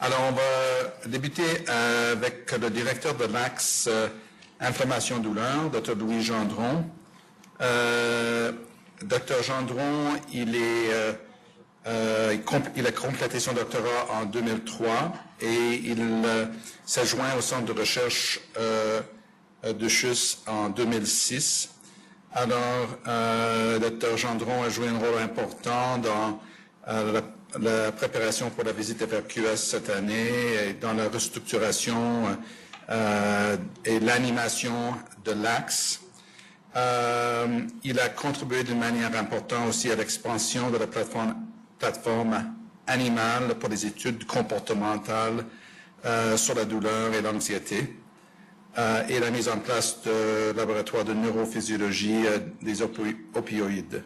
Alors, on va débuter avec le directeur de l'Axe Inflammation-Douleur, Dr. Louis Gendron. Dr. Gendron, il a complété son doctorat en 2003 et il s'est joint au centre de recherche de CHUS en 2006. Alors, Dr. Gendron a joué un rôle important dans la préparation pour la visite FRQS cette année, et dans la restructuration et l'animation de l'Axe. Il a contribué d'une manière importante aussi à l'expansion de la plateforme animale pour les études comportementales sur la douleur et l'anxiété et la mise en place de laboratoires de neurophysiologie des opioïdes.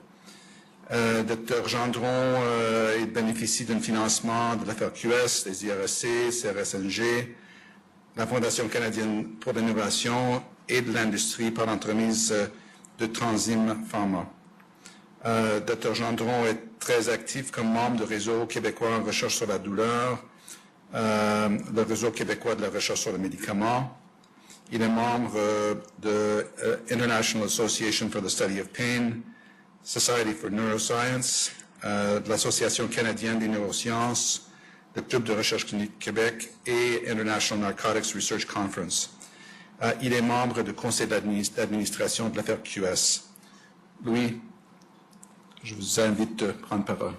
Dr. Gendron il bénéficie d'un financement de la FRQS, des IRSC, CRSNG, la Fondation canadienne pour l'innovation et de l'industrie par l'entremise de Transim Pharma. Dr. Gendron est très actif comme membre du réseau québécois en recherche sur la douleur, le réseau québécois de la recherche sur le médicament. Il est membre de International Association for the Study of Pain, Society for Neuroscience, de l'Association canadienne des neurosciences, le Club de recherche clinique Québec et International Narcotics Research Conference. Il est membre du conseil d'administration de la FRQS. Louis, je vous invite à prendre parole.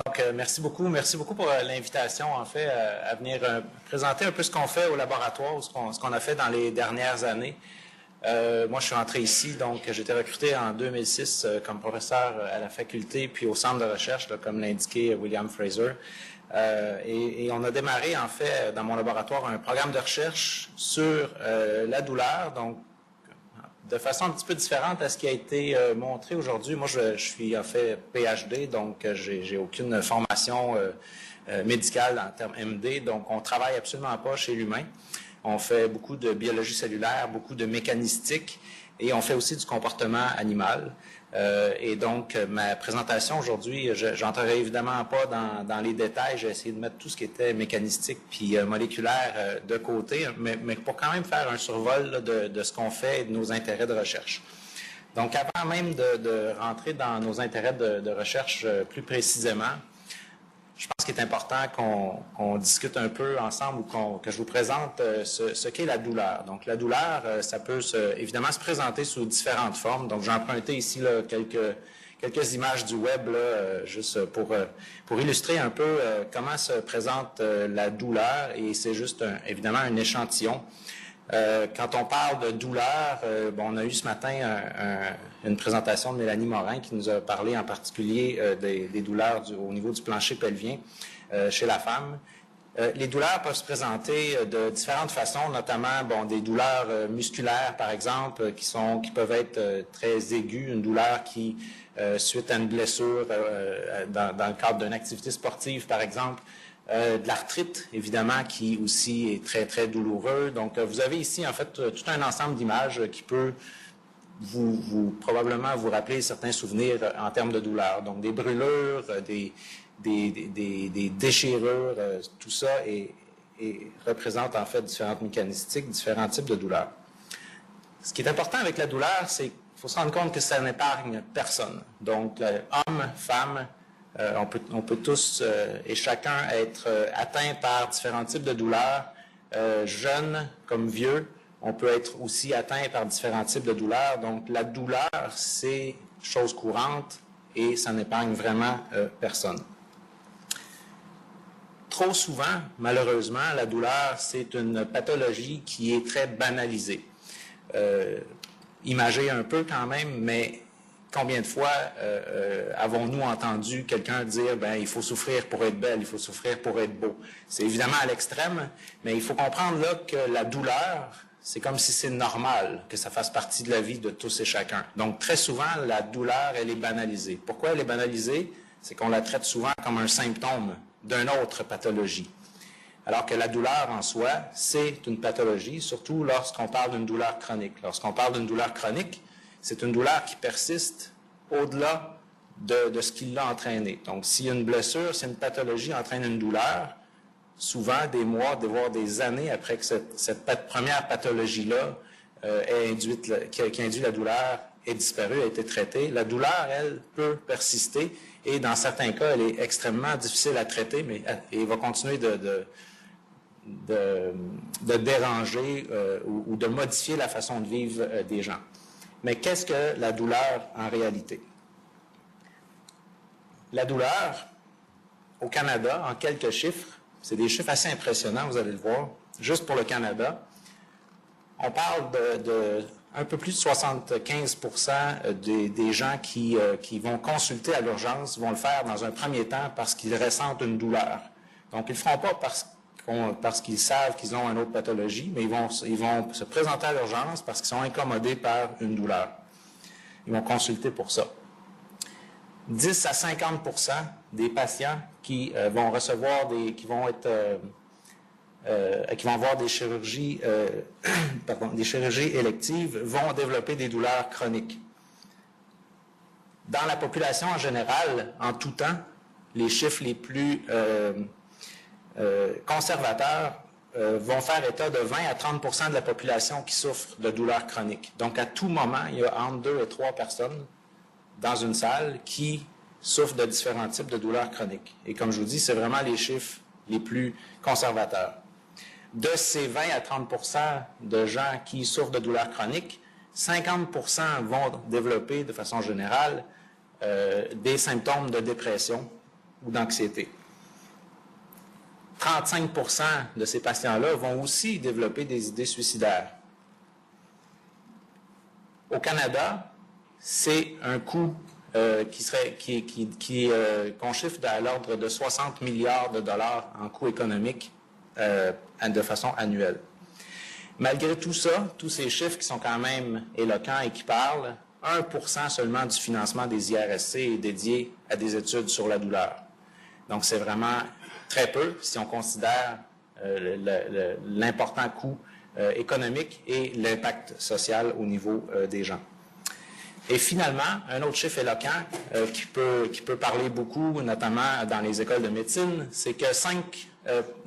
Donc, merci beaucoup pour l'invitation, en fait, à venir présenter un peu ce qu'on fait au laboratoire, ce qu'on a fait dans les dernières années. Moi, je suis entré ici, donc j'ai été recruté en 2006 comme professeur à la faculté, puis au centre de recherche, là, comme l'indiquait William Fraser. Et on a démarré, en fait, dans mon laboratoire, un programme de recherche sur la douleur, donc de façon un petit peu différente à ce qui a été montré aujourd'hui. Moi, je suis en fait PhD, donc j'ai aucune formation médicale en termes MD, donc on travaille absolument pas chez l'humain. On fait beaucoup de biologie cellulaire, beaucoup de mécanistique, et on fait aussi du comportement animal. Et donc, ma présentation aujourd'hui, j'entrerai évidemment pas dans les détails. J'ai essayé de mettre tout ce qui était mécanistique puis moléculaire de côté, mais pour quand même faire un survol là, de ce qu'on fait et de nos intérêts de recherche. Donc, avant même de rentrer dans nos intérêts de recherche plus précisément, je pense qu'il est important qu'on discute un peu ensemble ou que je vous présente ce qu'est la douleur. Donc, la douleur, ça peut évidemment se présenter sous différentes formes. Donc, j'ai emprunté ici là, quelques images du web là, juste pour illustrer un peu comment se présente la douleur, et c'est juste évidemment un échantillon. Quand on parle de douleur, on a eu ce matin une présentation de Mélanie Morin qui nous a parlé en particulier des douleurs au niveau du plancher pelvien chez la femme. Les douleurs peuvent se présenter de différentes façons, notamment des douleurs musculaires, par exemple, qui peuvent être très aiguës, une douleur qui, suite à une blessure dans le cadre d'une activité sportive, par exemple, de l'arthrite, évidemment, qui aussi est très, très douloureux. Donc, vous avez ici, en fait, tout un ensemble d'images qui peut probablement vous rappeler certains souvenirs en termes de douleur. Donc, des brûlures, des déchirures, tout ça et représente, en fait, différentes mécanistiques, différents types de douleurs. Ce qui est important avec la douleur, c'est qu'il faut se rendre compte que ça n'épargne personne. Donc, hommes, femmes, on peut tous et chacun être atteint par différents types de douleurs, jeunes comme vieux. On peut être aussi atteint par différents types de douleurs. Donc, la douleur, c'est chose courante et ça n'épargne vraiment personne. Trop souvent, malheureusement, la douleur, c'est une pathologie qui est très banalisée. Imagée un peu quand même, mais combien de fois avons-nous entendu quelqu'un dire « il faut souffrir pour être belle, il faut souffrir pour être beau ». C'est évidemment à l'extrême, mais il faut comprendre là que la douleur, c'est comme si c'est normal que ça fasse partie de la vie de tous et chacun. Donc, très souvent, la douleur, elle est banalisée. Pourquoi elle est banalisée? C'est qu'on la traite souvent comme un symptôme d'une autre pathologie. Alors que la douleur en soi, c'est une pathologie, surtout lorsqu'on parle d'une douleur chronique. Lorsqu'on parle d'une douleur chronique, c'est une douleur qui persiste au-delà de ce qui l'a entraîné. Donc, s'il y a une blessure, si une pathologie entraîne une douleur, souvent des mois, voire des années après que cette première pathologie-là qui a induit la douleur est disparue, a été traitée, la douleur, elle, peut persister et dans certains cas, elle est extrêmement difficile à traiter, mais elle va continuer de déranger ou de modifier la façon de vivre des gens. Mais qu'est-ce que la douleur en réalité? La douleur, au Canada, en quelques chiffres, c'est des chiffres assez impressionnants, vous allez le voir, juste pour le Canada. On parle de un peu plus de 75% des gens qui vont consulter à l'urgence vont le faire dans un premier temps parce qu'ils ressentent une douleur. Donc, ils ne le feront pas parce qu'ils savent qu'ils ont une autre pathologie, mais ils vont se présenter à l'urgence parce qu'ils sont incommodés par une douleur. Ils vont consulter pour ça. 10 à 50% des patients qui vont recevoir qui vont avoir des chirurgies, des chirurgies électives vont développer des douleurs chroniques. Dans la population en général, en tout temps, les chiffres les plus conservateurs vont faire état de 20 à 30% de la population qui souffre de douleurs chroniques. Donc, à tout moment, il y a entre 2 et 3 personnes dans une salle qui souffrent de différents types de douleurs chroniques. Et comme je vous dis, c'est vraiment les chiffres les plus conservateurs. De ces 20 à 30% de gens qui souffrent de douleurs chroniques, 50% vont développer de façon générale des symptômes de dépression ou d'anxiété. 35% de ces patients-là vont aussi développer des idées suicidaires. Au Canada, c'est un coût qu'on chiffre à l'ordre de 60 milliards de dollars en coût économique de façon annuelle. Malgré tout ça, tous ces chiffres qui sont quand même éloquents et qui parlent, 1% seulement du financement des IRSC est dédié à des études sur la douleur. Donc, c'est vraiment très peu si on considère l'important coût économique et l'impact social au niveau des gens. Et finalement, un autre chiffre éloquent qui peut parler beaucoup, notamment dans les écoles de médecine, c'est que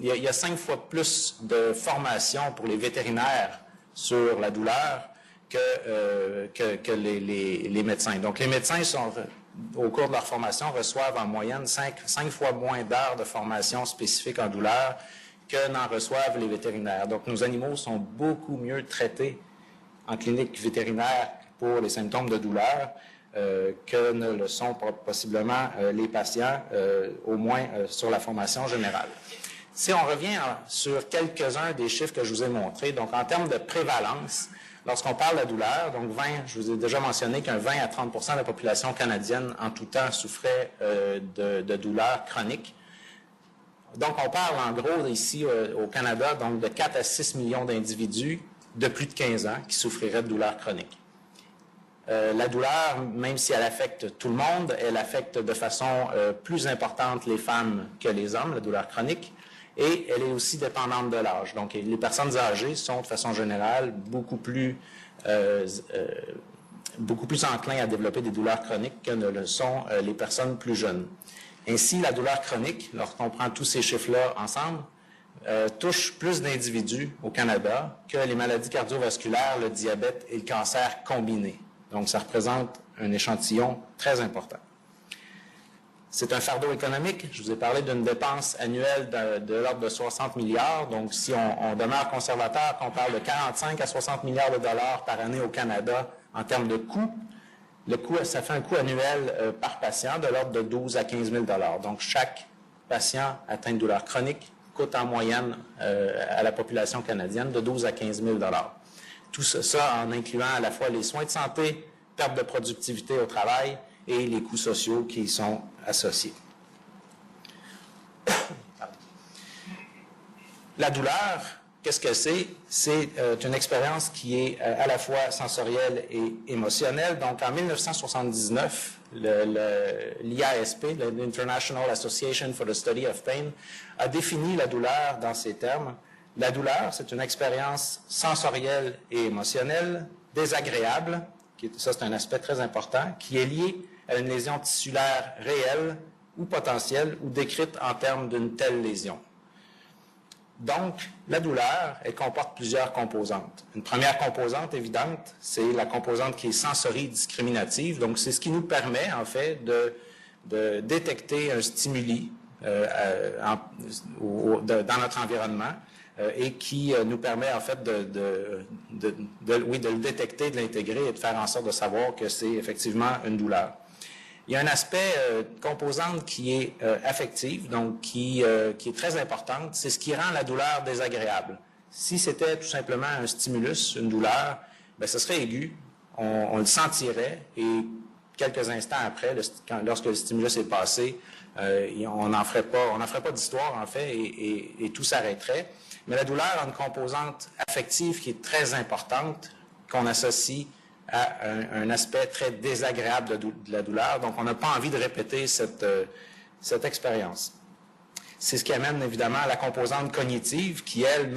il y a 5 fois plus de formation pour les vétérinaires sur la douleur que les médecins. Donc, les médecins, au cours de leur formation, reçoivent en moyenne 5 fois moins d'heures de formation spécifique en douleur que n'en reçoivent les vétérinaires. Donc, nos animaux sont beaucoup mieux traités en clinique vétérinaire pour les symptômes de douleur que ne le sont possiblement les patients, au moins sur la formation générale. Si on revient sur quelques-uns des chiffres que je vous ai montrés, donc en termes de prévalence, lorsqu'on parle de douleur, donc je vous ai déjà mentionné qu'un 20 à 30% de la population canadienne en tout temps souffrait de douleurs chroniques. Donc on parle en gros ici au Canada donc de 4 à 6 millions d'individus de plus de 15 ans qui souffriraient de douleurs chroniques. La douleur, même si elle affecte tout le monde, elle affecte de façon plus importante les femmes que les hommes, la douleur chronique, et elle est aussi dépendante de l'âge. Donc, les personnes âgées sont, de façon générale, beaucoup plus enclins à développer des douleurs chroniques que ne le sont les personnes plus jeunes. Ainsi, la douleur chronique, lorsqu'on prend tous ces chiffres-là ensemble, touche plus d'individus au Canada que les maladies cardiovasculaires, le diabète et le cancer combinés. Donc, ça représente un échantillon très important. C'est un fardeau économique. Je vous ai parlé d'une dépense annuelle de l'ordre de 60 milliards. Donc, si on demeure conservateur, qu'on parle de 45 à 60 milliards de dollars par année au Canada en termes de coût, ça fait un coût annuel par patient de l'ordre de 12 à 15 000 dollars. Donc, chaque patient atteint de douleur chronique coûte en moyenne à la population canadienne de 12 à 15 000 dollars. Tout ça en incluant à la fois les soins de santé, perte de productivité au travail et les coûts sociaux qui y sont associés. La douleur, qu'est-ce que c'est? C'est une expérience qui est à la fois sensorielle et émotionnelle. Donc, en 1979, l'IASP, l'International Association for the Study of Pain, a défini la douleur dans ces termes. La douleur, c'est une expérience sensorielle et émotionnelle, désagréable, ça c'est un aspect très important, qui est lié à une lésion tissulaire réelle ou potentielle ou décrite en termes d'une telle lésion. Donc, la douleur, elle comporte plusieurs composantes. Une première composante évidente, c'est la composante qui est sensorie-discriminative. Donc, c'est ce qui nous permet, en fait, de détecter un stimuli dans notre environnement et qui nous permet, en fait, de le détecter, de l'intégrer et de faire en sorte de savoir que c'est effectivement une douleur. Il y a un aspect composante qui est affective, donc qui est très importante. C'est ce qui rend la douleur désagréable. Si c'était tout simplement un stimulus, une douleur, bien, ce serait aigu, on le sentirait et quelques instants après, lorsque le stimulus est passé, on n'en ferait pas d'histoire en fait et tout s'arrêterait. Mais la douleur a une composante affective qui est très importante, qu'on associe à un aspect très désagréable de la douleur. Donc, on n'a pas envie de répéter cette expérience. C'est ce qui amène évidemment à la composante cognitive qui, elle,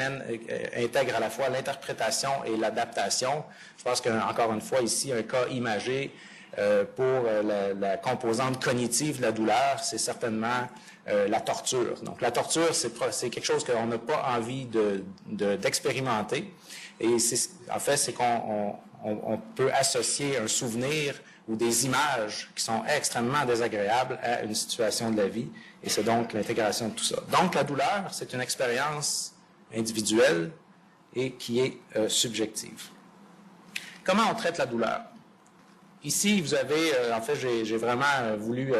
intègre à la fois l'interprétation et l'adaptation. Je pense qu'encore une fois, ici, un cas imagé pour la composante cognitive de la douleur, c'est certainement la torture. Donc, la torture, c'est quelque chose qu'on n'a pas envie d'expérimenter. Et en fait, c'est qu'on peut associer un souvenir ou des images qui sont extrêmement désagréables à une situation de la vie. Et c'est donc l'intégration de tout ça. Donc, la douleur, c'est une expérience individuelle et qui est subjective. Comment on traite la douleur? Ici, vous avez, en fait, j'ai vraiment voulu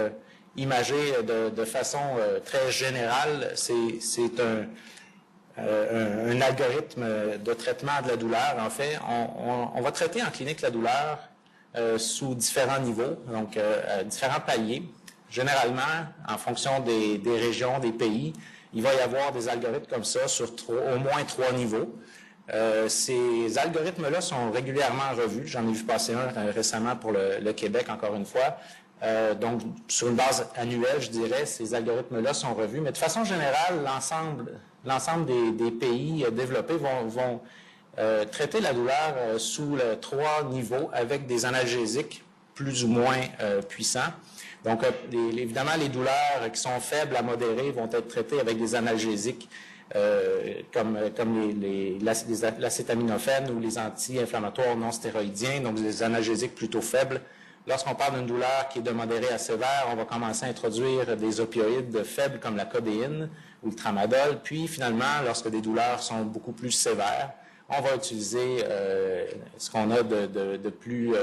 imager de façon très générale. C'est un algorithme de traitement de la douleur. En fait, on va traiter en clinique la douleur sous différents niveaux, donc différents paliers. Généralement, en fonction des régions, des pays, il va y avoir des algorithmes comme ça sur au moins 3 niveaux. Ces algorithmes-là sont régulièrement revus. J'en ai vu passer un récemment pour le Québec, encore une fois. Donc, sur une base annuelle, je dirais, ces algorithmes-là sont revus. Mais de façon générale, l'ensemble des pays développés vont traiter la douleur sous 3 niveaux avec des analgésiques plus ou moins puissants. Donc, évidemment, les douleurs qui sont faibles à modérées vont être traitées avec des analgésiques comme l'acétaminophène ou les anti-inflammatoires non stéroïdiens, donc des analgésiques plutôt faibles. Lorsqu'on parle d'une douleur qui est de modérée à sévère, on va commencer à introduire des opioïdes faibles comme la codéine ou le tramadol. Puis, finalement, lorsque des douleurs sont beaucoup plus sévères, on va utiliser ce qu'on a de plus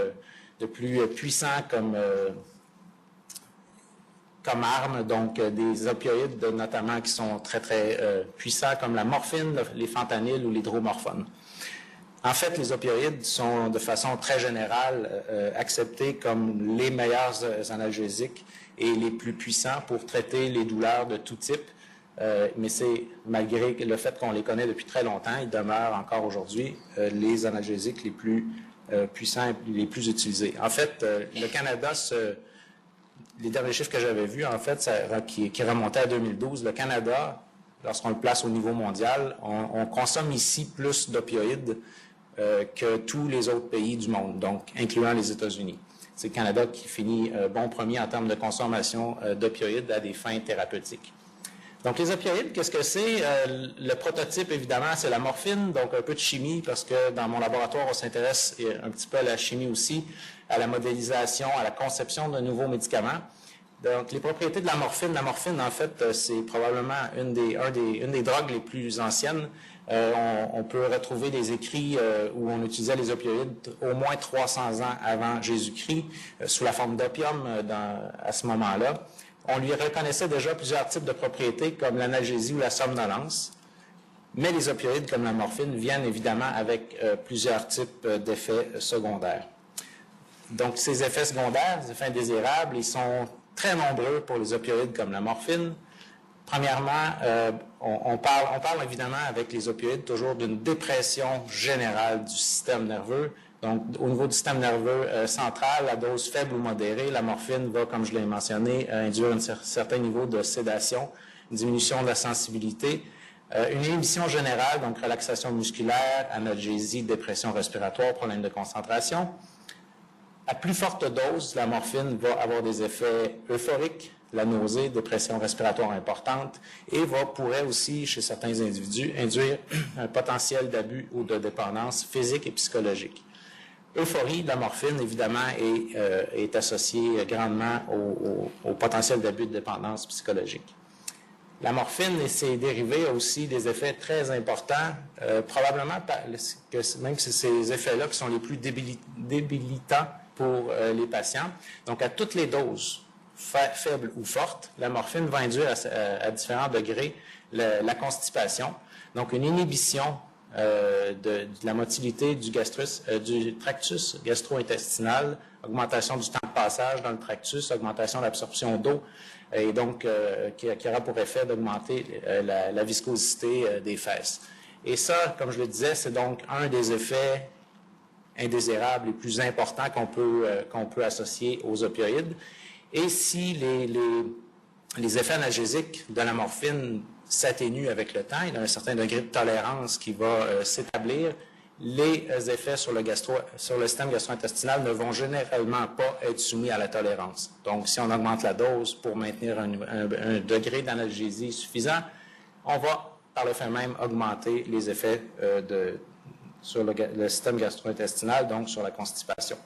puissant comme arme, donc des opioïdes notamment qui sont très, très puissants comme la morphine, les fentanyls ou l'hydromorphone. En fait, les opioïdes sont de façon très générale acceptés comme les meilleurs analgésiques et les plus puissants pour traiter les douleurs de tout type. Mais c'est malgré le fait qu'on les connaît depuis très longtemps, ils demeurent encore aujourd'hui les analgésiques les plus puissants et les plus utilisés. En fait, le Canada les derniers chiffres que j'avais vus, en fait, qui remontaient à 2012, le Canada, lorsqu'on le place au niveau mondial, on consomme ici plus d'opioïdes que tous les autres pays du monde, donc incluant les États-Unis. C'est le Canada qui finit bon premier en termes de consommation d'opioïdes à des fins thérapeutiques. Donc, les opioïdes, qu'est-ce que c'est? Le prototype, évidemment, c'est la morphine, donc un peu de chimie, parce que dans mon laboratoire, on s'intéresse un petit peu à la chimie aussi, à la modélisation, à la conception d'un nouveau médicament. Donc, les propriétés de la morphine, en fait, c'est probablement une des drogues les plus anciennes. On peut retrouver des écrits où on utilisait les opioïdes au moins 300 ans avant Jésus-Christ, sous la forme d'opium à ce moment-là. On lui reconnaissait déjà plusieurs types de propriétés comme l'analgésie ou la somnolence, mais les opioïdes comme la morphine viennent évidemment avec plusieurs types d'effets secondaires. Donc, ces effets secondaires, ces effets indésirables, ils sont très nombreux pour les opioïdes comme la morphine. Premièrement, on parle évidemment avec les opioïdes toujours d'une dépression générale du système nerveux. Donc, au niveau du système nerveux central, à dose faible ou modérée, la morphine va, comme je l'ai mentionné, induire un certain niveau de sédation, une diminution de la sensibilité, une inhibition générale, donc relaxation musculaire, analgésie, dépression respiratoire, problème de concentration. À plus forte dose, la morphine va avoir des effets euphoriques, la nausée, dépression respiratoire importante, et pourrait aussi, chez certains individus, induire un potentiel d'abus ou de dépendance physique et psychologique. Euphorie, la morphine, évidemment, est associée grandement au potentiel d'abus de dépendance psychologique. La morphine et ses dérivés ont aussi des effets très importants, probablement que même si c'est ces effets-là qui sont les plus débilitants pour les patients. Donc, à toutes les doses, faibles ou fortes, la morphine va induire à différents degrés la constipation, donc une inhibition de la motilité du tractus gastro-intestinal, augmentation du temps de passage dans le tractus, augmentation de l'absorption d'eau, et donc qui aura pour effet d'augmenter la viscosité des fesses. Et ça, comme je le disais, c'est donc un des effets indésirables les plus importants qu'on peut associer aux opioïdes. Et si les effets analgésiques de la morphine s'atténuent avec le temps, il y a un certain degré de tolérance qui va s'établir, les effets sur le système gastro-intestinal ne vont généralement pas être soumis à la tolérance. Donc, si on augmente la dose pour maintenir un degré d'analgésie suffisant, on va, par le fait même, augmenter les effets sur le système gastro-intestinal, donc sur la constipation.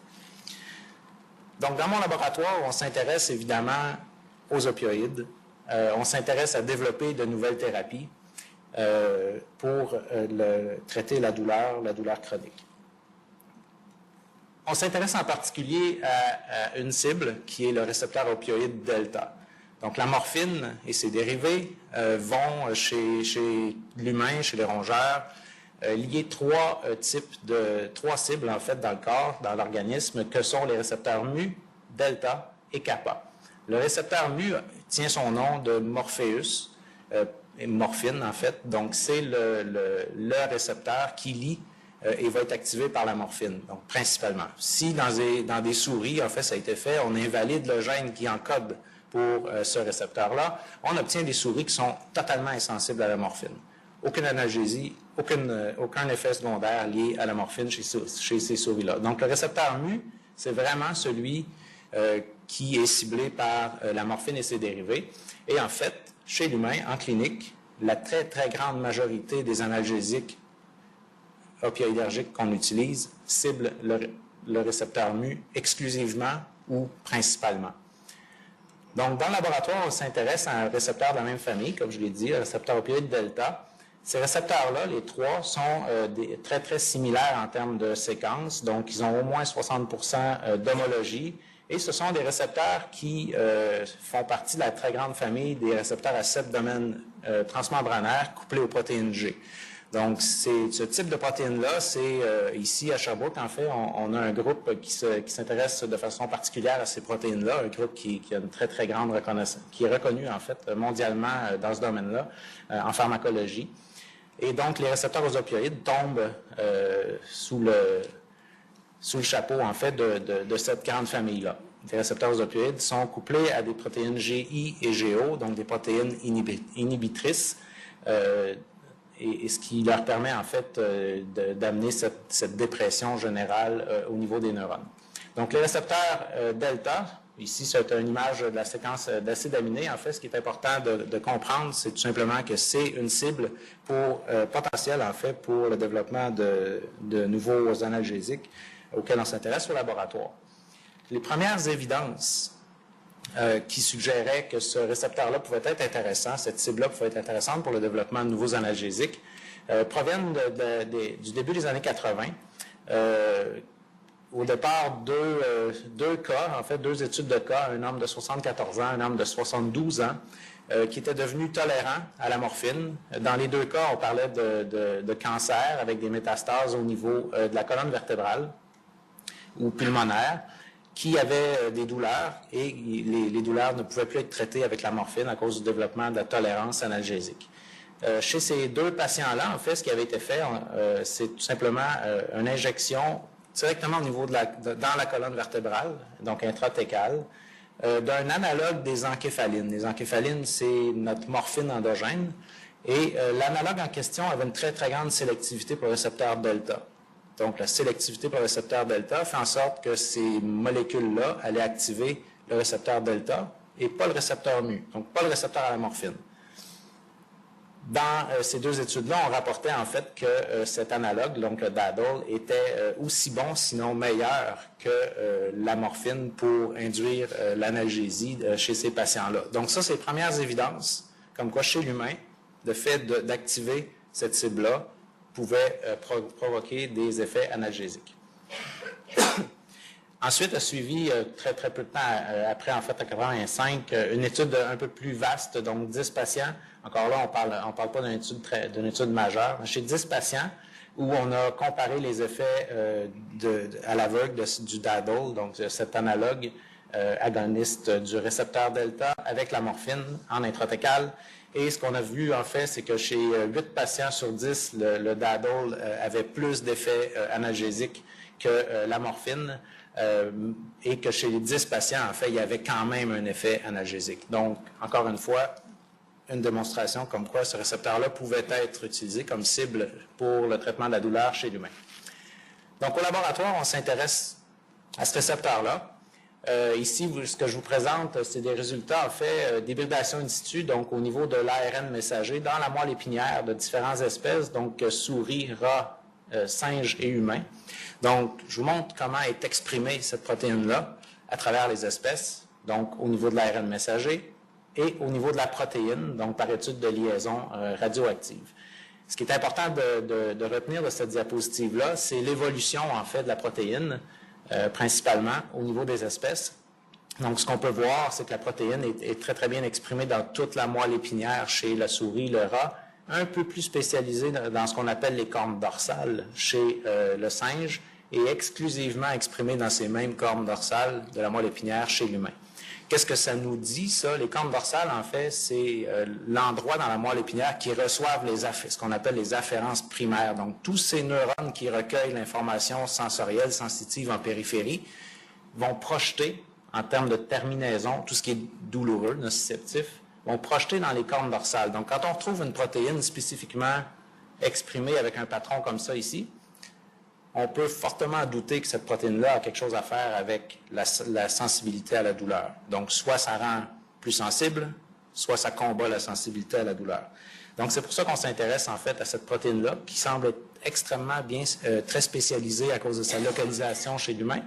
Donc, dans mon laboratoire, on s'intéresse évidemment aux opioïdes. On s'intéresse à développer de nouvelles thérapies pour traiter la douleur chronique. On s'intéresse en particulier à une cible qui est le récepteur opioïde delta. Donc, la morphine et ses dérivés vont chez l'humain, chez les rongeurs, lier trois cibles en fait dans le corps, dans l'organisme, que sont les récepteurs mu, delta et kappa. Le récepteur mu tient son nom de Morpheus, morphine en fait, donc c'est le récepteur qui lie et va être activé par la morphine, donc principalement. Si dans des souris, en fait ça a été fait, on invalide le gène qui encode pour ce récepteur-là, on obtient des souris qui sont totalement insensibles à la morphine. Aucune analgésie, aucun effet secondaire lié à la morphine chez ces souris-là. Donc le récepteur mu, c'est vraiment celui qui est ciblé par la morphine et ses dérivés. Et en fait, chez l'humain, en clinique, la très, très grande majorité des analgésiques opioïdergiques qu'on utilise ciblent le récepteur mu exclusivement ou principalement. Donc, dans le laboratoire, on s'intéresse à un récepteur de la même famille, comme je l'ai dit, le récepteur opioïde delta. Ces récepteurs-là, les trois, sont très, très similaires en termes de séquence. Donc, ils ont au moins 60% d'homologie. Et ce sont des récepteurs qui font partie de la très grande famille des récepteurs à 7 domaines transmembranaires couplés aux protéines G. Donc, ce type de protéines-là, c'est ici à Sherbrooke, en fait, on a un groupe qui s'intéresse de façon particulière à ces protéines-là, un groupe qui a une très, très grande reconnaissance, qui est reconnu, en fait, mondialement dans ce domaine-là, en pharmacologie. Et donc, les récepteurs aux opioïdes tombent sous le chapeau, en fait, de cette grande famille-là. Les récepteurs aux opioïdes sont couplés à des protéines GI et GO, donc des protéines inhibitrices, et ce qui leur permet, en fait, d'amener cette dépression générale au niveau des neurones. Donc, les récepteurs delta, ici, c'est une image de la séquence d'acides aminés. En fait, ce qui est important de comprendre, c'est tout simplement que c'est une cible potentielle, en fait, pour le développement de nouveaux analgésiques auxquels on s'intéresse au laboratoire. Les premières évidences qui suggéraient que ce récepteur-là pouvait être intéressant, cette cible-là pouvait être intéressante pour le développement de nouveaux analgésiques, proviennent du début des années 80. Au départ, deux cas, en fait, deux études de cas, un homme de 74 ans, un homme de 72 ans, qui étaient devenus tolérants à la morphine. Dans les deux cas, on parlait de cancer avec des métastases au niveau de la colonne vertébrale ou pulmonaire, qui avaient des douleurs et les douleurs ne pouvaient plus être traitées avec la morphine à cause du développement de la tolérance analgésique. Chez ces deux patients-là, en fait, ce qui avait été fait, c'est tout simplement une injection directement au niveau dans la colonne vertébrale, donc intratécale, d'un analogue des encéphalines. Les encéphalines, c'est notre morphine endogène. Et l'analogue en question avait une très, très grande sélectivité pour le récepteur delta. donc la sélectivité pour le récepteur delta, fait en sorte que ces molécules-là allaient activer le récepteur delta et pas le récepteur mu, donc pas le récepteur à la morphine. Dans ces deux études-là, on rapportait en fait que cet analogue, donc le DADL, était aussi bon, sinon meilleur que la morphine pour induire l'analgésie chez ces patients-là. Donc ça, c'est les premières évidences, comme quoi chez l'humain, le fait d'activer cette cible-là pouvait provoquer des effets analgésiques. Ensuite, a suivi très peu de temps après, en fait, en 1985, une étude un peu plus vaste, donc 10 patients. Encore là, on parle pas d'une étude majeure. Chez 10 patients, où on a comparé les effets à l'aveugle du DADL, donc cet analogue agoniste du récepteur delta avec la morphine en intrathecale. Et ce qu'on a vu, en fait, c'est que chez 8 patients sur 10, le DADL avait plus d'effets analgésiques que la morphine. Et que chez les 10 patients, en fait, il y avait quand même un effet analgésique. Donc, encore une fois, une démonstration comme quoi ce récepteur-là pouvait être utilisé comme cible pour le traitement de la douleur chez l'humain. Donc, au laboratoire, on s'intéresse à ce récepteur-là. Ici, ce que je vous présente, c'est des résultats, en fait, d'hybridation in situ, donc au niveau de l'ARN messager dans la moelle épinière de différentes espèces, donc souris, rats, singes et humains. Donc, je vous montre comment est exprimée cette protéine-là à travers les espèces, donc au niveau de l'ARN messager et au niveau de la protéine, donc par étude de liaison radioactive. Ce qui est important de retenir de cette diapositive-là, c'est l'évolution, en fait, de la protéine, principalement au niveau des espèces. Donc, ce qu'on peut voir, c'est que la protéine est très bien exprimée dans toute la moelle épinière chez la souris, le rat, un peu plus spécialisée dans ce qu'on appelle les cornes dorsales chez le singe et exclusivement exprimée dans ces mêmes cornes dorsales de la moelle épinière chez l'humain. Qu'est-ce que ça nous dit, ça? Les cornes dorsales, en fait, c'est l'endroit dans la moelle épinière qui reçoivent ce qu'on appelle les afférences primaires. Donc, tous ces neurones qui recueillent l'information sensorielle, sensitive en périphérie, vont projeter, en termes de terminaison, tout ce qui est douloureux, nociceptif, vont projeter dans les cornes dorsales. Donc, quand on retrouve une protéine spécifiquement exprimée avec un patron comme ça ici, on peut fortement douter que cette protéine-là a quelque chose à faire avec la sensibilité à la douleur. Donc, soit ça rend plus sensible, soit ça combat la sensibilité à la douleur. Donc, c'est pour ça qu'on s'intéresse en fait à cette protéine-là, qui semble être extrêmement bien, très spécialisée à cause de sa localisation chez l'humain.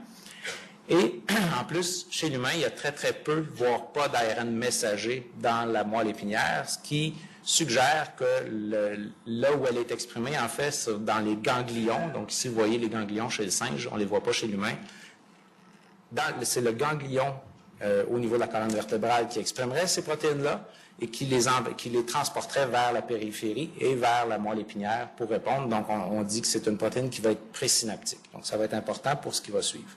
Et en plus, chez l'humain, il y a très peu, voire pas d'ARN messager dans la moelle épinière, ce qui suggère que là où elle est exprimée, en fait, c'est dans les ganglions. Donc ici, vous voyez les ganglions chez le singe, on ne les voit pas chez l'humain. C'est le ganglion au niveau de la colonne vertébrale qui exprimerait ces protéines-là et qui les transporterait vers la périphérie et vers la moelle épinière pour répondre. Donc, on dit que c'est une protéine qui va être présynaptique. Donc, ça va être important pour ce qui va suivre.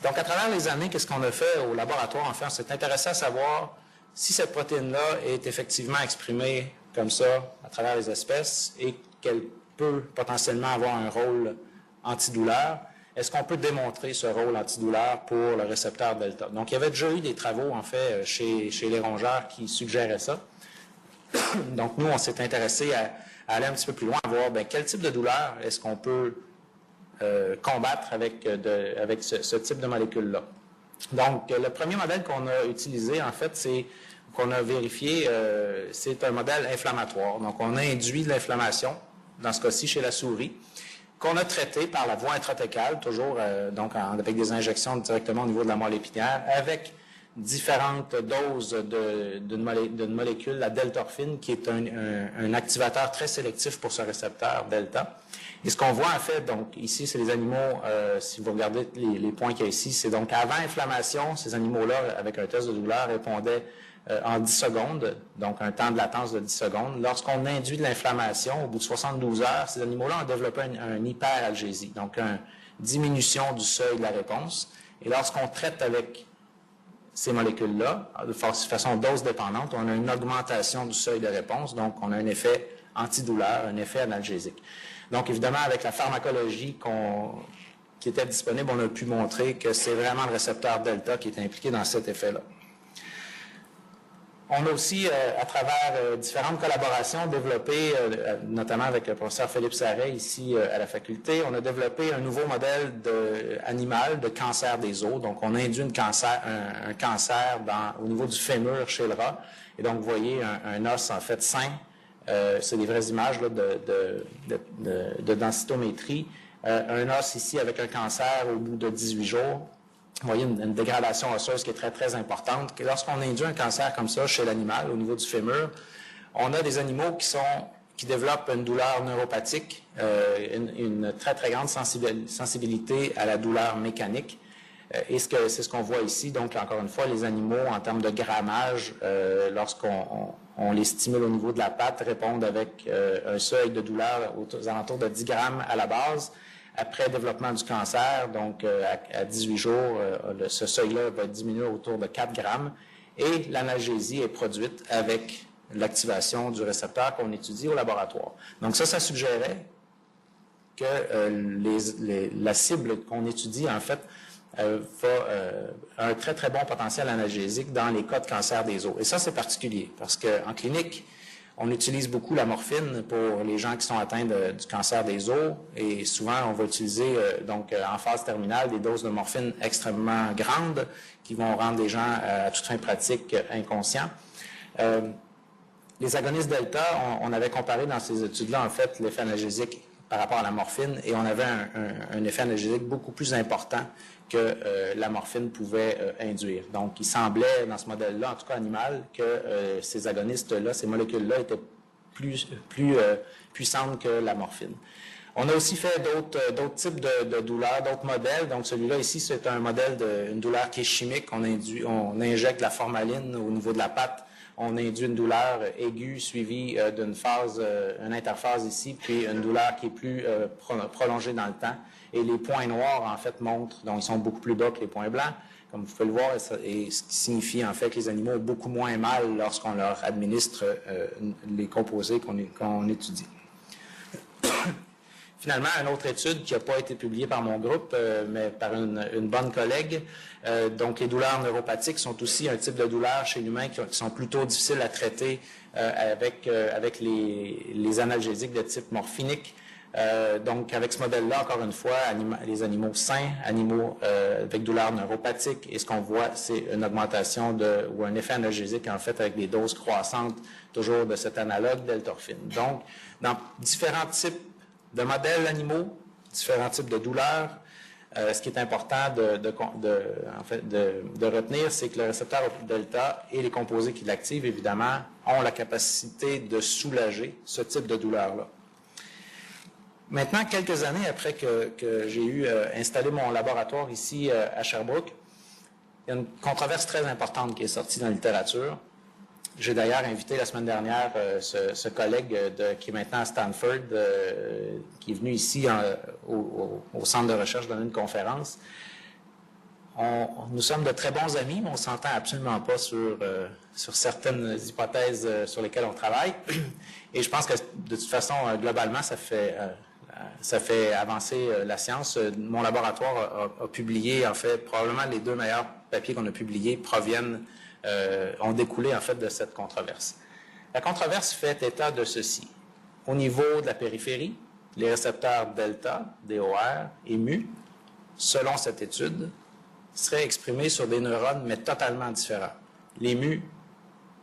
Donc, à travers les années, qu'est-ce qu'on a fait au laboratoire? En fait, on s'est intéressé à savoir si cette protéine-là est effectivement exprimée comme ça à travers les espèces et qu'elle peut potentiellement avoir un rôle antidouleur, est-ce qu'on peut démontrer ce rôle antidouleur pour le récepteur delta? Donc, il y avait déjà eu des travaux, en fait, chez les rongeurs qui suggéraient ça. Donc, nous, on s'est intéressé à aller un petit peu plus loin, à voir quel type de douleur est-ce qu'on peut combattre avec ce type de molécule-là. Donc, le premier modèle qu'on a utilisé, en fait, c'est qu'on a vérifié, c'est un modèle inflammatoire. Donc, on a induit de l'inflammation, dans ce cas-ci chez la souris, qu'on a traité par la voie intrathecale, toujours avec des injections directement au niveau de la moelle épinière, avec différentes doses d'une molécule, la deltorphine, qui est un activateur très sélectif pour ce récepteur delta. Et ce qu'on voit en fait, donc ici, c'est les animaux, si vous regardez les points qu'il y a ici, c'est donc avant inflammation, ces animaux-là, avec un test de douleur, répondaient en 10 secondes, donc un temps de latence de 10 secondes. Lorsqu'on induit de l'inflammation, au bout de 72 heures, ces animaux-là ont développé une hyperalgésie, donc une diminution du seuil de la réponse. Et lorsqu'on traite avec ces molécules-là, de façon dose dépendante, on a une augmentation du seuil de réponse, donc on a un effet antidouleur, un effet analgésique. Donc, évidemment, avec la pharmacologie qui était disponible, on a pu montrer que c'est vraiment le récepteur delta qui est impliqué dans cet effet-là. On a aussi, à travers différentes collaborations, développé, notamment avec le professeur Philippe Sarret ici à la faculté, on a développé un nouveau modèle animal de cancer des os. Donc, on induit un cancer au niveau du fémur chez le rat. Et donc, vous voyez un os en fait sain. C'est des vraies images là, de densitométrie. Un os ici avec un cancer au bout de 18 jours. Vous voyez une dégradation osseuse qui est très, très importante. Lorsqu'on induit un cancer comme ça chez l'animal, au niveau du fémur, on a des animaux qui développent une douleur neuropathique, une très, très grande sensibilité à la douleur mécanique. Et c'est ce qu'on voit ici. Donc, encore une fois, les animaux, en termes de grammage, lorsqu'on les stimule au niveau de la patte, répondent avec un seuil de douleur aux alentours de 10 grammes à la base. Après développement du cancer, donc à 18 jours, ce seuil-là va diminuer autour de 4 grammes et l'analgésie est produite avec l'activation du récepteur qu'on étudie au laboratoire. Donc ça suggérait que la cible qu'on étudie, en fait, a un très, très bon potentiel analgésique dans les cas de cancer des os. Et ça, c'est particulier parce qu'en clinique, on utilise beaucoup la morphine pour les gens qui sont atteints du cancer des os et souvent on va utiliser en phase terminale des doses de morphine extrêmement grandes qui vont rendre les gens à toute fin pratique inconscients. Les agonistes delta, on avait comparé dans ces études-là en fait l'effet analgésique par rapport à la morphine et on avait un effet analgésique beaucoup plus important que la morphine pouvait induire. Donc, il semblait, dans ce modèle-là, en tout cas animal, que ces agonistes-là, ces molécules-là étaient plus puissantes que la morphine. On a aussi fait d'autres types de douleurs, d'autres modèles. Donc, celui-là ici, c'est un modèle d'une douleur qui est chimique. On injecte la formaline au niveau de la patte. On induit une douleur aiguë suivie d'une phase, une interphase ici, puis une douleur qui est plus prolongée dans le temps. Et les points noirs, en fait, montrent, donc ils sont beaucoup plus bas que les points blancs, comme vous pouvez le voir, et ce qui signifie, en fait, que les animaux ont beaucoup moins mal lorsqu'on leur administre les composés qu'on étudie. Finalement, une autre étude qui n'a pas été publiée par mon groupe, mais par une bonne collègue. Donc, les douleurs neuropathiques sont aussi un type de douleur chez l'humain qui sont plutôt difficiles à traiter avec les analgésiques de type morphinique. Donc, avec ce modèle-là, encore une fois, les animaux sains, animaux avec douleurs neuropathiques, et ce qu'on voit, c'est une augmentation ou un effet analgésique, en fait, avec des doses croissantes, toujours de cet analogue d'L-torphine. Donc, dans différents types de modèles animaux, différents types de douleurs, ce qui est important de retenir, c'est que le récepteur delta et les composés qui l'activent, évidemment, ont la capacité de soulager ce type de douleur-là. Maintenant, quelques années après que j'ai installé mon laboratoire ici à Sherbrooke, il y a une controverse très importante qui est sortie dans la littérature. J'ai d'ailleurs invité la semaine dernière ce collègue qui est maintenant à Stanford, qui est venu ici au centre de recherche donner une conférence. Nous sommes de très bons amis, mais on ne s'entend absolument pas sur certaines hypothèses sur lesquelles on travaille. Et je pense que de toute façon, globalement, ça fait avancer la science. Mon laboratoire a publié, en fait, probablement les 2 meilleurs papiers qu'on a publiés ont découlé, en fait, de cette controverse. La controverse fait état de ceci. Au niveau de la périphérie, les récepteurs delta, DOR et mu, selon cette étude, seraient exprimés sur des neurones, mais totalement différents. Les mu,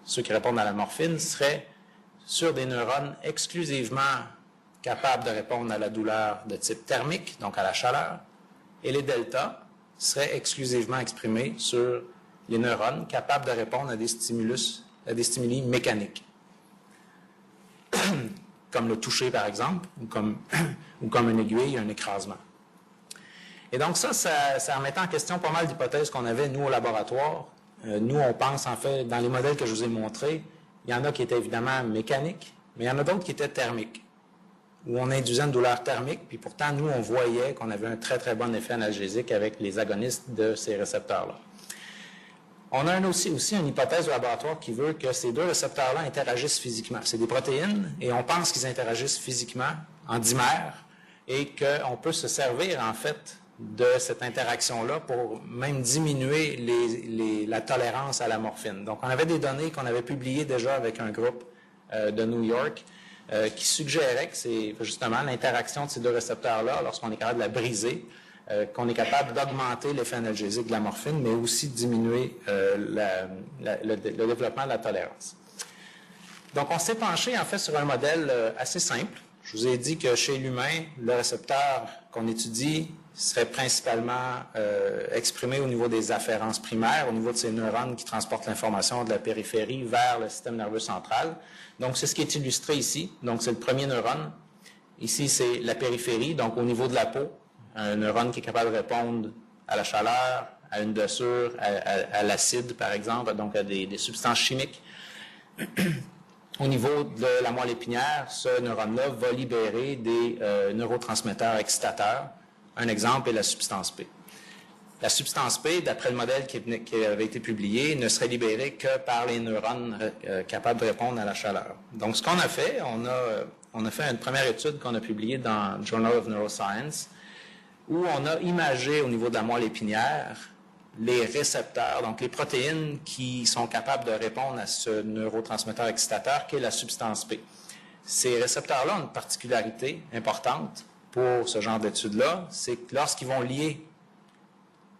ceux qui répondent à la morphine, seraient sur des neurones exclusivement capables de répondre à la douleur de type thermique, donc à la chaleur, et les delta seraient exclusivement exprimés sur les neurones capables de répondre à des stimuli mécaniques, comme le toucher par exemple, ou comme une aiguille, un écrasement. Et donc ça remettait en question pas mal d'hypothèses qu'on avait, nous, au laboratoire. Nous, on pense, en fait, dans les modèles que je vous ai montrés, il y en a qui étaient évidemment mécaniques, mais il y en a d'autres qui étaient thermiques, où on induisait une douleur thermique, puis pourtant, nous, on voyait qu'on avait un très, très bon effet analgésique avec les agonistes de ces récepteurs-là. On a aussi une hypothèse au laboratoire qui veut que ces 2 récepteurs-là interagissent physiquement. C'est des protéines, et on pense qu'ils interagissent physiquement en dimère, et qu'on peut se servir, en fait, de cette interaction-là pour même diminuer la tolérance à la morphine. Donc, on avait des données qu'on avait publiées déjà avec un groupe de New York qui suggérait que c'est justement l'interaction de ces deux récepteurs-là, lorsqu'on est capable de la briser, qu'on est capable d'augmenter l'effet analgésique de la morphine, mais aussi de diminuer le développement de la tolérance. Donc, on s'est penché en fait sur un modèle assez simple. Je vous ai dit que chez l'humain, le récepteur qu'on étudie serait principalement exprimé au niveau des afférences primaires, au niveau de ces neurones qui transportent l'information de la périphérie vers le système nerveux central. Donc, c'est ce qui est illustré ici. Donc, c'est le premier neurone. Ici, c'est la périphérie, donc au niveau de la peau, un neurone qui est capable de répondre à la chaleur, à une dossure, à l'acide, par exemple, donc à des substances chimiques. Au niveau de la moelle épinière, ce neurone-là va libérer des neurotransmetteurs excitateurs. Un exemple est la substance P. La substance P, d'après le modèle qui avait été publié, ne serait libérée que par les neurones capables de répondre à la chaleur. Donc, ce qu'on a fait, on a fait une première étude qu'on a publiée dans Journal of Neuroscience, où on a imagé au niveau de la moelle épinière les récepteurs, donc les protéines qui sont capables de répondre à ce neurotransmetteur excitateur qu'est la substance P. Ces récepteurs-là ont une particularité importante pour ce genre d'études-là, c'est que lorsqu'ils vont lier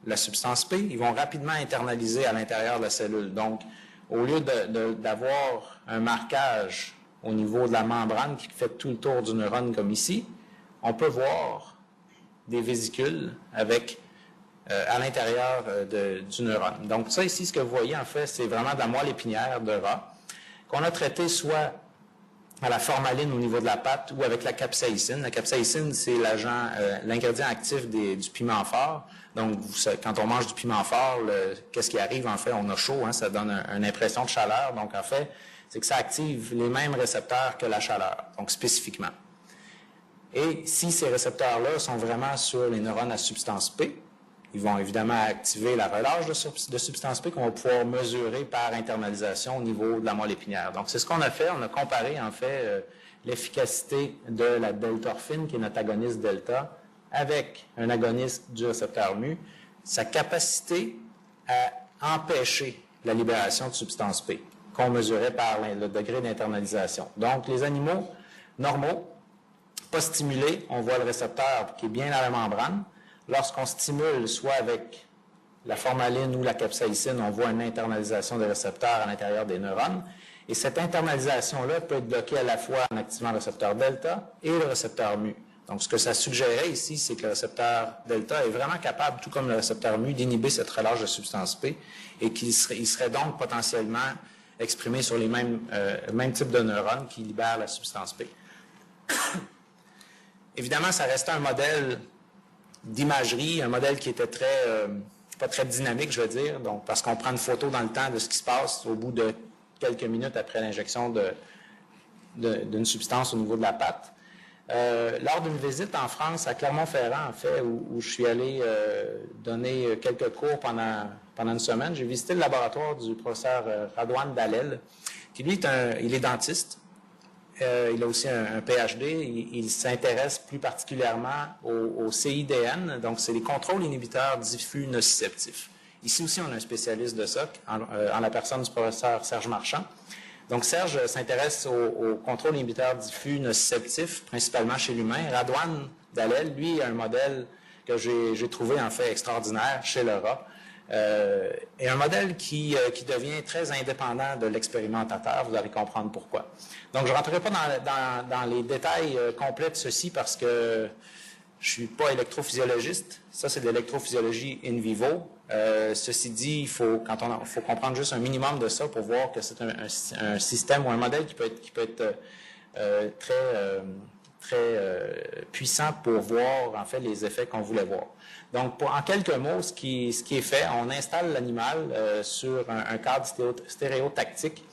la substance P, ils vont rapidement internaliser à l'intérieur de la cellule. Donc, au lieu d'avoir un marquage au niveau de la membrane qui fait tout le tour du neurone comme ici, on peut voir des vésicules avec à l'intérieur du neurone. Donc ça ici, ce que vous voyez en fait, c'est vraiment de la moelle épinière de rat qu'on a traité soit à la formaline au niveau de la pâte ou avec la capsaïcine. La capsaïcine, c'est l'ingrédient actif du piment fort. Donc quand on mange du piment fort, qu'est-ce qui arrive en fait? On a chaud, hein, ça donne une impression de chaleur. Donc en fait, c'est que ça active les mêmes récepteurs que la chaleur, donc spécifiquement. Et si ces récepteurs-là sont vraiment sur les neurones à substance P, ils vont évidemment activer la relâche de substance P qu'on va pouvoir mesurer par internalisation au niveau de la moelle épinière. Donc, c'est ce qu'on a fait. On a comparé, en fait, l'efficacité de la deltorphine, qui est notre agoniste delta, avec un agoniste du récepteur mu, sa capacité à empêcher la libération de substance P, qu'on mesurait par le degré d'internalisation. Donc, les animaux normaux, pas stimulés, on voit le récepteur qui est bien dans la membrane. Lorsqu'on stimule, soit avec la formaline ou la capsaïcine, on voit une internalisation des récepteurs à l'intérieur des neurones. Et cette internalisation-là peut être bloquée à la fois en activant le récepteur delta et le récepteur mu. Donc, ce que ça suggérait ici, c'est que le récepteur delta est vraiment capable, tout comme le récepteur mu, d'inhiber cette relâche de substance P et qu'il serait donc potentiellement exprimé sur les mêmes types de neurones qui libèrent la substance P. Évidemment, ça restait un modèle d'imagerie, un modèle qui était pas très dynamique, je veux dire, donc parce qu'on prend une photo dans le temps de ce qui se passe au bout de quelques minutes après l'injection d'une substance au niveau de la pâte. Lors d'une visite en France, à Clermont-Ferrand, en fait, où je suis allé donner quelques cours pendant une semaine, j'ai visité le laboratoire du professeur Radwan Dalel, qui lui, il est dentiste. Il a aussi un PhD. Il s'intéresse plus particulièrement au CIDN, donc c'est les contrôles inhibiteurs diffus nociceptifs. Ici aussi, on a un spécialiste de ça, en la personne du professeur Serge Marchand. Donc, Serge s'intéresse aux contrôles inhibiteurs diffus nociceptifs, principalement chez l'humain. Radwan Dalel, lui, a un modèle que j'ai trouvé en fait extraordinaire chez le rat. Et un modèle qui devient très indépendant de l'expérimentateur. Vous allez comprendre pourquoi. Donc, je ne rentrerai pas dans les détails complets de ceci parce que je ne suis pas électrophysiologiste. Ça, c'est de l'électrophysiologie in vivo. Ceci dit, il faut comprendre juste un minimum de ça pour voir que c'est un système ou un modèle qui peut être très puissant pour voir en fait les effets qu'on voulait voir. Donc, en quelques mots, ce qui est fait, on installe l'animal sur un cadre stéréotactique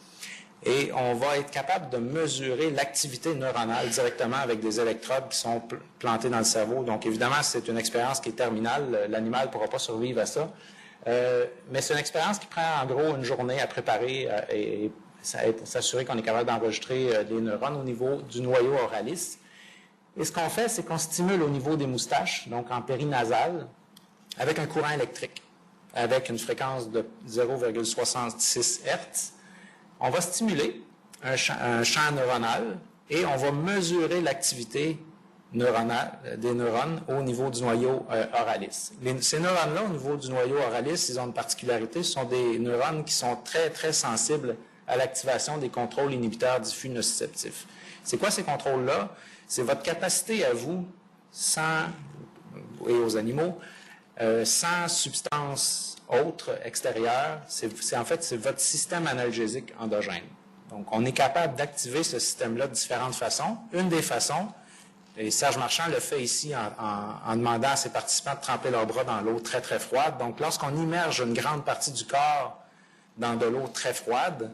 et on va être capable de mesurer l'activité neuronale directement avec des électrodes qui sont plantés dans le cerveau. Donc, évidemment, c'est une expérience qui est terminale. L'animal ne pourra pas survivre à ça. Mais c'est une expérience qui prend en gros une journée à préparer et s'assurer qu'on est capable d'enregistrer les neurones au niveau du noyau oralis. Et ce qu'on fait, c'est qu'on stimule au niveau des moustaches, donc en périnasal, avec un courant électrique, avec une fréquence de 0,66 Hz. On va stimuler un champ neuronal et on va mesurer l'activité neuronale des neurones au niveau du noyau oralis. Ces neurones-là, au niveau du noyau oralis, ils ont une particularité, ce sont des neurones qui sont très, très sensibles à l'activation des contrôles inhibiteurs diffus nociceptifs. C'est quoi ces contrôles-là? C'est votre capacité à vous, et aux animaux, sans substance autre, extérieure, en fait, c'est votre système analgésique endogène. Donc, on est capable d'activer ce système-là de différentes façons. Une des façons, et Serge Marchand le fait ici en demandant à ses participants de tremper leurs bras dans l'eau très, très froide. Donc, lorsqu'on immerge une grande partie du corps dans de l'eau très froide,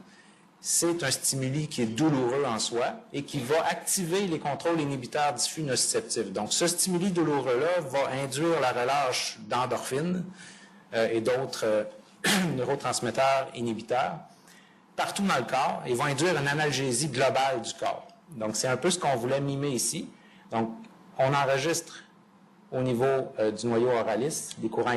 c'est un stimuli qui est douloureux en soi et qui va activer les contrôles inhibiteurs diffus nociceptifs. Donc, ce stimuli douloureux-là va induire la relâche d'endorphines et d'autres neurotransmetteurs inhibiteurs partout dans le corps et vont induire une analgésie globale du corps. Donc, c'est un peu ce qu'on voulait mimer ici. Donc, on enregistre au niveau du noyau oralis les courants,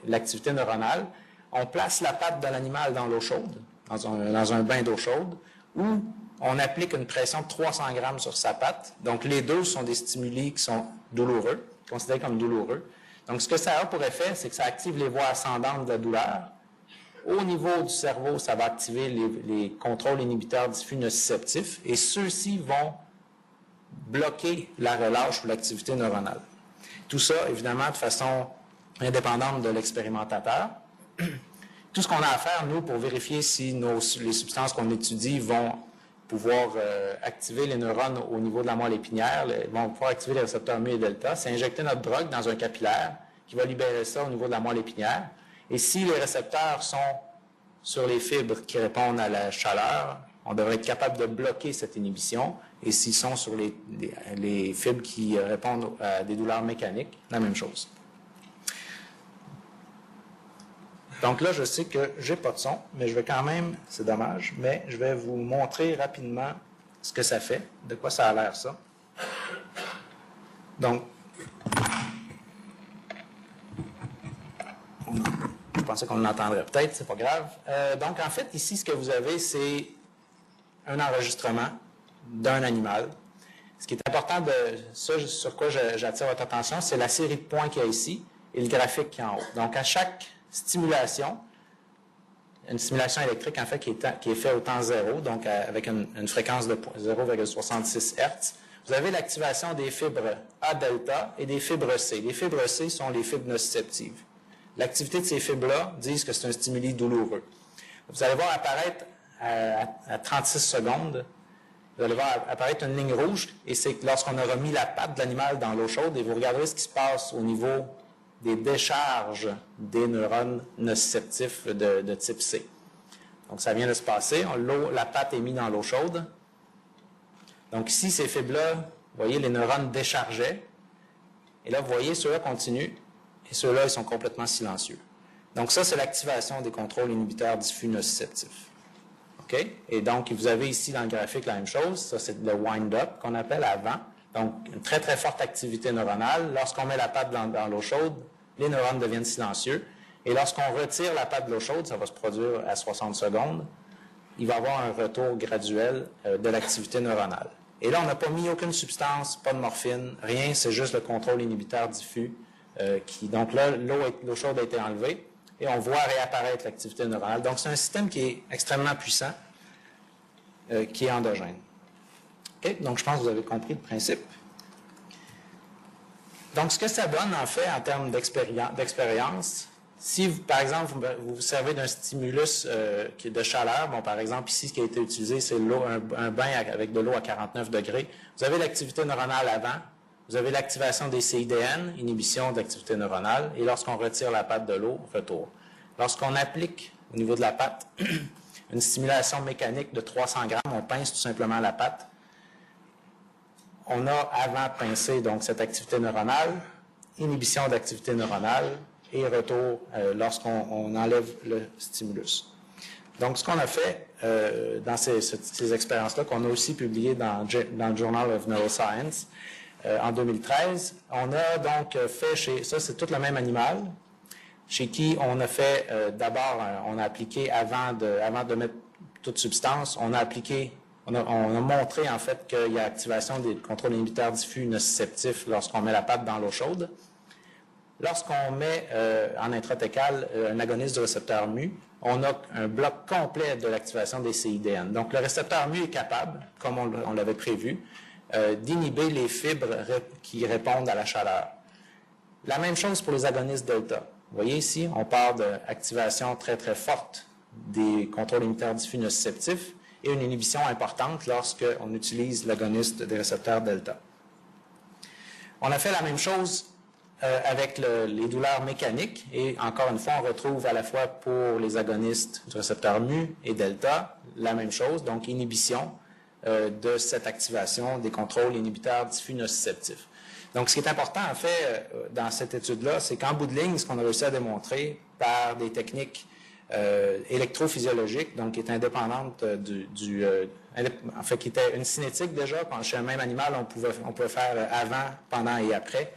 l'activité neuronale. On place la patte de l'animal dans l'eau chaude, dans un bain d'eau chaude, où on applique une pression de 300 grammes sur sa patte. Donc, les deux sont des stimuli qui sont douloureux, considérés comme douloureux. Donc, ce que ça a pour effet, c'est que ça active les voies ascendantes de la douleur. Au niveau du cerveau, ça va activer les contrôles inhibiteurs diffus nociceptifs et ceux-ci vont bloquer la relâche ou l'activité neuronale. Tout ça, évidemment, de façon indépendante de l'expérimentateur. Tout ce qu'on a à faire, nous, pour vérifier si les substances qu'on étudie vont pouvoir activer les neurones au niveau de la moelle épinière, vont pouvoir activer les récepteurs mu et delta, c'est injecter notre drogue dans un capillaire qui va libérer ça au niveau de la moelle épinière. Et si les récepteurs sont sur les fibres qui répondent à la chaleur, on devrait être capable de bloquer cette inhibition. Et s'ils sont sur les fibres qui répondent à des douleurs mécaniques, la même chose. Donc là, je sais que je n'ai pas de son, mais je vais quand même, c'est dommage, mais je vais vous montrer rapidement ce que ça fait, de quoi ça a l'air ça. Donc, je pensais qu'on l'entendrait peut-être, c'est pas grave. Donc, en fait, ici, ce que vous avez, c'est un enregistrement d'un animal. Ce qui est important, sur quoi j'attire votre attention, c'est la série de points qu'il y a ici et le graphique qui est en haut. Donc, à chaque stimulation, une stimulation électrique, en fait, qui est faite au temps zéro, donc avec une fréquence de 0,66 Hz, vous avez l'activation des fibres A-delta et des fibres C. Les fibres C sont les fibres nociceptives. L'activité de ces fibres-là disent que c'est un stimuli douloureux. Vous allez voir apparaître à 36 secondes, vous allez voir apparaître une ligne rouge, et c'est lorsqu'on aura mis la patte de l'animal dans l'eau chaude, et vous regarderez ce qui se passe au niveau des décharges des neurones nociceptifs de type C. Donc, ça vient de se passer. La patte est mise dans l'eau chaude. Donc, ici, ces fibres-là, vous voyez, les neurones déchargeaient. Et là, vous voyez, ceux-là continuent, et ceux-là, ils sont complètement silencieux. Donc, ça, c'est l'activation des contrôles inhibiteurs diffus nociceptifs. OK? Et donc, vous avez ici dans le graphique la même chose. Ça, c'est le wind-up qu'on appelle avant. Donc, une très, très forte activité neuronale. Lorsqu'on met la patte dans l'eau chaude, les neurones deviennent silencieux. Et lorsqu'on retire la patte de l'eau chaude, ça va se produire à 60 secondes, il va y avoir un retour graduel de l'activité neuronale. Et là, on n'a pas mis aucune substance, pas de morphine, rien, c'est juste le contrôle inhibiteur diffus. Donc là, l'eau chaude a été enlevée et on voit réapparaître l'activité neuronale. Donc, c'est un système qui est extrêmement puissant, qui est endogène. Okay? Donc, je pense que vous avez compris le principe. Donc, ce que ça donne, en fait, en termes d'expérience, si, par exemple, vous vous servez d'un stimulus qui est de chaleur, bon, par exemple, ici, ce qui a été utilisé, c'est un bain avec de l'eau à 49 degrés. Vous avez l'activité neuronale avant, vous avez l'activation des CIDN, inhibition d'activité neuronale, et lorsqu'on retire la patte de l'eau, retour. Lorsqu'on applique, au niveau de la patte, une stimulation mécanique de 300 grammes, on pince tout simplement la patte. On a avant pincé donc cette activité neuronale, inhibition d'activité neuronale et retour lorsqu'on enlève le stimulus. Donc, ce qu'on a fait dans ces expériences-là, qu'on a aussi publiées dans le Journal of Neuroscience en 2013, on a donc fait ça c'est tout le même animal, chez qui on a fait d'abord, on a appliqué avant de mettre toute substance, on a montré en fait qu'il y a activation des contrôles inhibiteurs diffus nociceptifs lorsqu'on met la patte dans l'eau chaude. Lorsqu'on met en intratécal un agoniste du récepteur mu, on a un bloc complet de l'activation des CIDN. Donc, le récepteur mu est capable, comme on l'avait prévu, d'inhiber les fibres qui répondent à la chaleur. La même chose pour les agonistes delta. Vous voyez ici, on part d'activation très, très forte des contrôles inhibiteurs diffus nociceptifs et une inhibition importante lorsqu'on utilise l'agoniste des récepteurs delta. On a fait la même chose avec les douleurs mécaniques, et encore une fois, on retrouve à la fois pour les agonistes du récepteur mu et delta la même chose, donc inhibition de cette activation des contrôles inhibiteurs diffus nociceptifs. Donc, ce qui est important, en fait, dans cette étude-là, c'est qu'en bout de ligne, ce qu'on a réussi à démontrer par des techniques électrophysiologiques, donc qui est indépendante en fait, qui était une cinétique déjà, chez un même animal, on pouvait faire avant, pendant et après.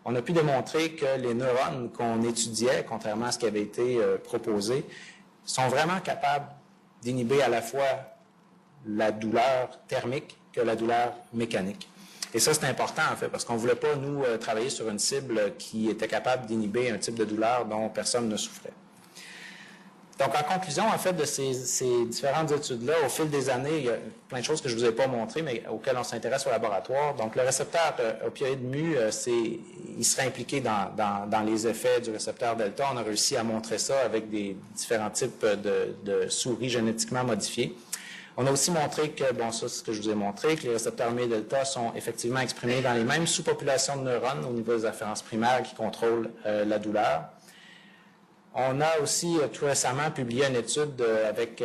On a pu démontrer que les neurones qu'on étudiait, contrairement à ce qui avait été proposé, sont vraiment capables d'inhiber à la fois la douleur thermique que la douleur mécanique. Et ça, c'est important, en fait, parce qu'on ne voulait pas, nous, travailler sur une cible qui était capable d'inhiber un type de douleur dont personne ne souffrait. Donc, en conclusion, en fait, de ces différentes études-là, au fil des années, il y a plein de choses que je ne vous ai pas montrées, mais auxquelles on s'intéresse au laboratoire. Donc, le récepteur opioïde mu, il serait impliqué dans les effets du récepteur delta. On a réussi à montrer ça avec des différents types de souris génétiquement modifiées. On a aussi montré que, bon, ça, c'est ce que je vous ai montré, que les récepteurs mu et delta sont effectivement exprimés dans les mêmes sous-populations de neurones au niveau des afférences primaires qui contrôlent la douleur. On a aussi tout récemment publié une étude avec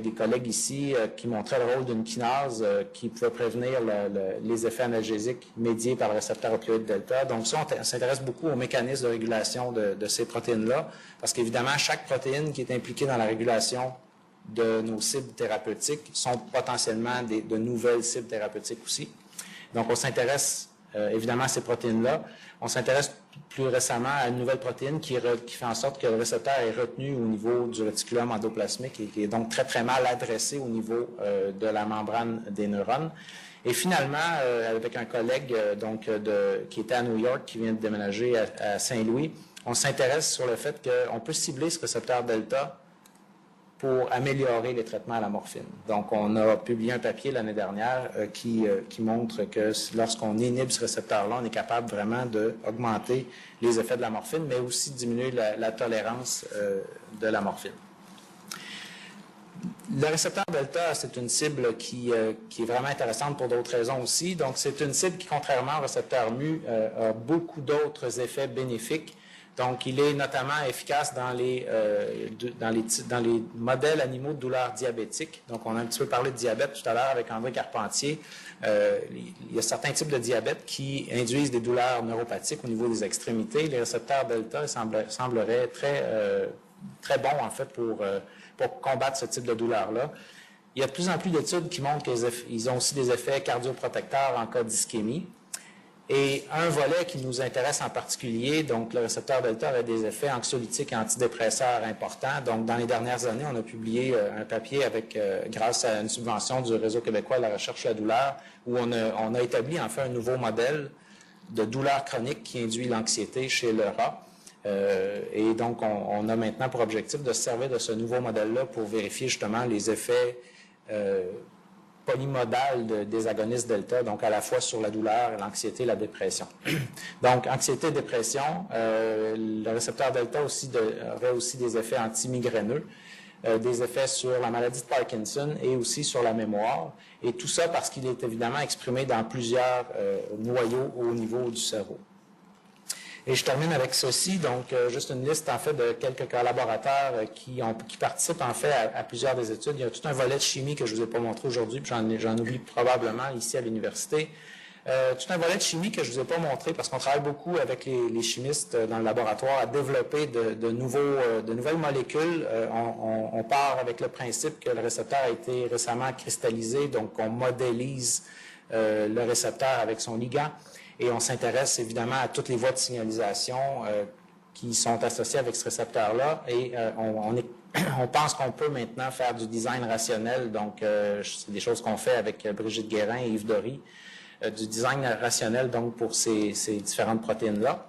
des collègues ici qui montrait le rôle d'une kinase qui pouvait prévenir les effets analgésiques médiés par le récepteur opioïde delta. Donc ça, on s'intéresse beaucoup aux mécanismes de régulation de ces protéines-là, parce qu'évidemment, chaque protéine qui est impliquée dans la régulation de nos cibles thérapeutiques sont potentiellement de nouvelles cibles thérapeutiques aussi. Donc on s'intéresse évidemment à ces protéines-là. On s'intéresse plus récemment à une nouvelle protéine qui fait en sorte que le récepteur est retenu au niveau du réticulum endoplasmique et qui est donc très, très mal adressé au niveau de la membrane des neurones. Et finalement, avec un collègue qui était à New York, qui vient de déménager à Saint-Louis, on s'intéresse sur le fait qu'on peut cibler ce récepteur delta pour améliorer les traitements à la morphine. Donc, on a publié un papier l'année dernière qui montre que lorsqu'on inhibe ce récepteur-là, on est capable vraiment d'augmenter les effets de la morphine, mais aussi diminuer la tolérance de la morphine. Le récepteur delta, c'est une cible qui est vraiment intéressante pour d'autres raisons aussi. Donc, c'est une cible qui, contrairement au récepteur mu, a beaucoup d'autres effets bénéfiques. Donc, il est notamment efficace dans les modèles animaux de douleurs diabétiques. Donc, on a un petit peu parlé de diabète tout à l'heure avec André Carpentier. Il y a certains types de diabète qui induisent des douleurs neuropathiques au niveau des extrémités. Les récepteurs delta sembleraient très bons, en fait, pour combattre ce type de douleur-là. Il y a de plus en plus d'études qui montrent qu'ils ont aussi des effets cardioprotecteurs en cas d'ischémie. Et un volet qui nous intéresse en particulier, donc le récepteur delta avait des effets anxiolytiques et antidépresseurs importants. Donc, dans les dernières années, on a publié un papier grâce à une subvention du Réseau québécois de la recherche sur la douleur, où on a établi en fait un nouveau modèle de douleur chronique qui induit l'anxiété chez le rat. Et donc, on a maintenant pour objectif de se servir de ce nouveau modèle-là pour vérifier justement les effets polymodal des agonistes delta, donc à la fois sur la douleur, l'anxiété et la dépression. Donc, anxiété et dépression, le récepteur delta aurait aussi des effets antimigraineux, des effets sur la maladie de Parkinson et aussi sur la mémoire. Et tout ça parce qu'il est évidemment exprimé dans plusieurs noyaux au niveau du cerveau. Et je termine avec ceci, donc juste une liste en fait de quelques collaborateurs qui participent en fait à plusieurs des études. Il y a tout un volet de chimie que je ne vous ai pas montré aujourd'hui, puis j'en oublie probablement ici à l'université. Tout un volet de chimie que je ne vous ai pas montré parce qu'on travaille beaucoup avec les chimistes dans le laboratoire à développer de nouvelles molécules. On part avec le principe que le récepteur a été récemment cristallisé, donc on modélise le récepteur avec son ligand et on s'intéresse évidemment à toutes les voies de signalisation qui sont associées avec ce récepteur-là et on pense qu'on peut maintenant faire du design rationnel, donc c'est des choses qu'on fait avec Brigitte Guérin et Yves Dory, du design rationnel donc pour ces différentes protéines-là.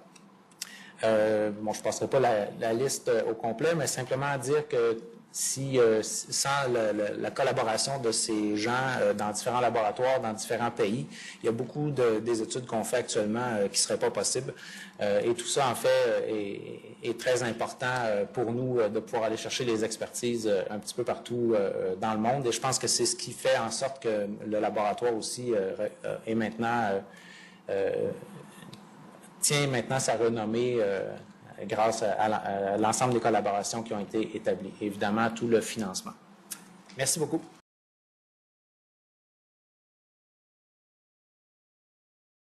Bon, je ne passerai pas la liste au complet, mais simplement dire que sans la collaboration de ces gens dans différents laboratoires, dans différents pays, il y a beaucoup des études qu'on fait actuellement qui ne seraient pas possibles. Et tout ça, en fait, est très important pour nous de pouvoir aller chercher les expertises un petit peu partout dans le monde. Et je pense que c'est ce qui fait en sorte que le laboratoire aussi est maintenant tient maintenant sa renommée grâce à l'ensemble des collaborations qui ont été établies. Et évidemment, tout le financement. Merci beaucoup.